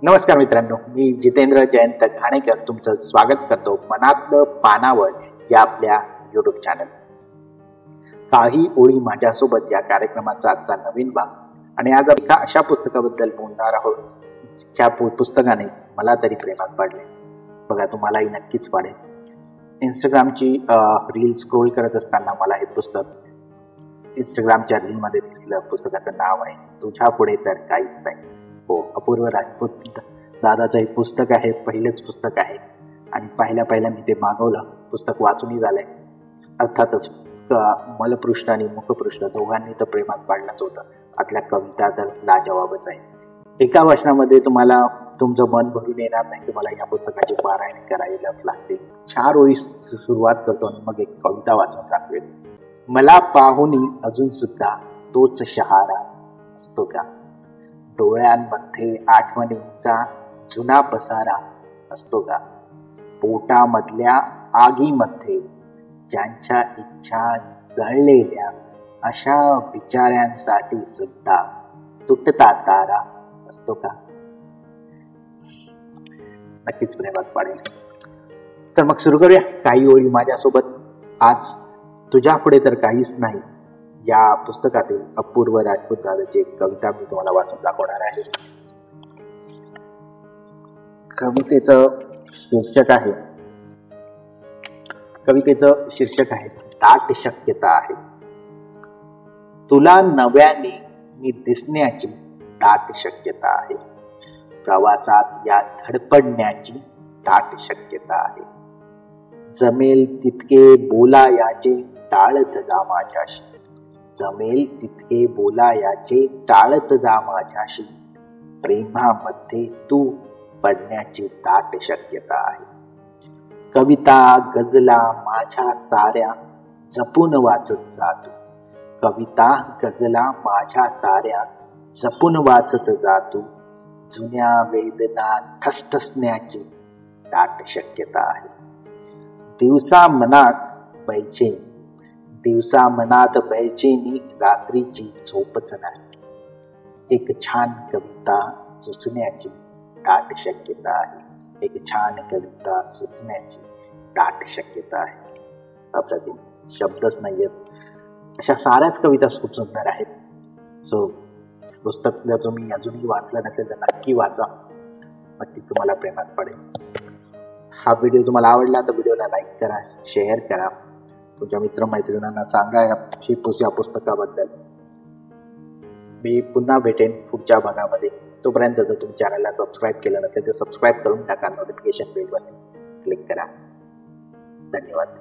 नमस्कार मित्रांनो, मी जितेंद्र जयंत घाणेकर तुमचं स्वागत करतो मनातलं पानावर या आपल्या यूट्यूब चॅनल. काही ओळी माझ्यासोबत या कार्यक्रमाचा आजचा नवीन भाग. आणि आज एका अशा पुस्तकाबद्दल बोलणार आहोत ज्या पुस्तकाने मला तरी प्रेमात पाडले. बघा, तुम्हालाही नक्कीच पाडेल. इंस्टाग्रामची रील स्क्रोल करत असताना मला हे पुस्तक इंस्टाग्रामच्या रीलमध्ये दिसलं. पुस्तकाचं नाव आहे तुझ्या पुढे तर काहीच नाही. हो, अपूर्व राजपूत दादाचं हे पुस्तक आहे. पहिलेच पुस्तक आहे आणि पहिल्या मी ते मागवलं. पुस्तक वाचूनही झालंय. अर्थातच मलपृष्ठ आणि मुखपृष्ठ दोघांनी तर प्रेमात पाडलंच होतं. आतल्या कविता तर लाजवाबच आहेत. एका वाचनामध्ये तुम्हाला तुमचं मन भरून येणार नाही. तुम्हाला या पुस्तकाची पारायण करायलाच लागते. 4 ओळी सुरुवात करतो आणि मग एक कविता वाचून दाखवेल. मला पाहुनी अजून सुद्धा तोच शहारा असतो का? डोळ्यांमध्ये आठवणींचा जुना पसारा असतो का? पोटामधल्या आगीमध्ये ज्यांच्या इच्छा जळलेल्या अशा विचारांसाठी सुद्धा तुटता तारा असतो का? नक्कीच प्रेमात पाडेल. तर मग सुरू करूया. काही ओळी माझ्यासोबत. आज तुझ्या पुढे तर काहीच नाही या पुस्तकातील अपूर्व राजपूत दादाची कविता मी तुम्हाला वाचून दाखवणार आहे. कवितेचं शीर्षक आहे दाट शक्यता आहे. तुला नव्याने मी दिसण्याची दाट शक्यता आहे. प्रवासात या धडपडण्याची दाट शक्यता आहे. जमेल तितके बोलायाचे टाळत जा माझ्याशी. जमेल तितके बोलायाचे टाळत जा माझ्याशी. प्रेमामध्ये तू पडण्याची दाट शक्यता आहे. कविता गजला माझ्या साऱ्या जपून वाचत जातो. कविता गजला माझ्या साऱ्या जपून वाचत जातो. जुन्या वेदना ठसठसण्याची दाट शक्यता आहे. दिवसा मनात बैचेनी रात्रीची झोपच नाही. एक छान कविता सुचण्याची दाट शक्यता आहे. एक छान कविता सुचण्याची दाट शक्यता आहे. अप्रतिम. शब्दच नाही आहेत. अशा साऱ्याच कविता खूप सुंदर आहेत. सो पुस्तक जर तुम्ही अजूनही वाचलं नसेल तर नक्की वाचा. नक्कीच तुम्हाला प्रेमात पडेल. हा व्हिडिओ तुम्हाला आवडला तर व्हिडिओला लाईक करा, शेअर करा, तुमच्या मित्रमैत्रिणींना सांगा या पुस्तकाबद्दल. मी पुन्हा भेटेन पुढच्या भागामध्ये. तोपर्यंत जर तुम्ही चॅनलला सबस्क्राईब केलं नसेल तर सबस्क्राईब करून टाका. नोटिफिकेशन बेलवरती क्लिक करा. धन्यवाद.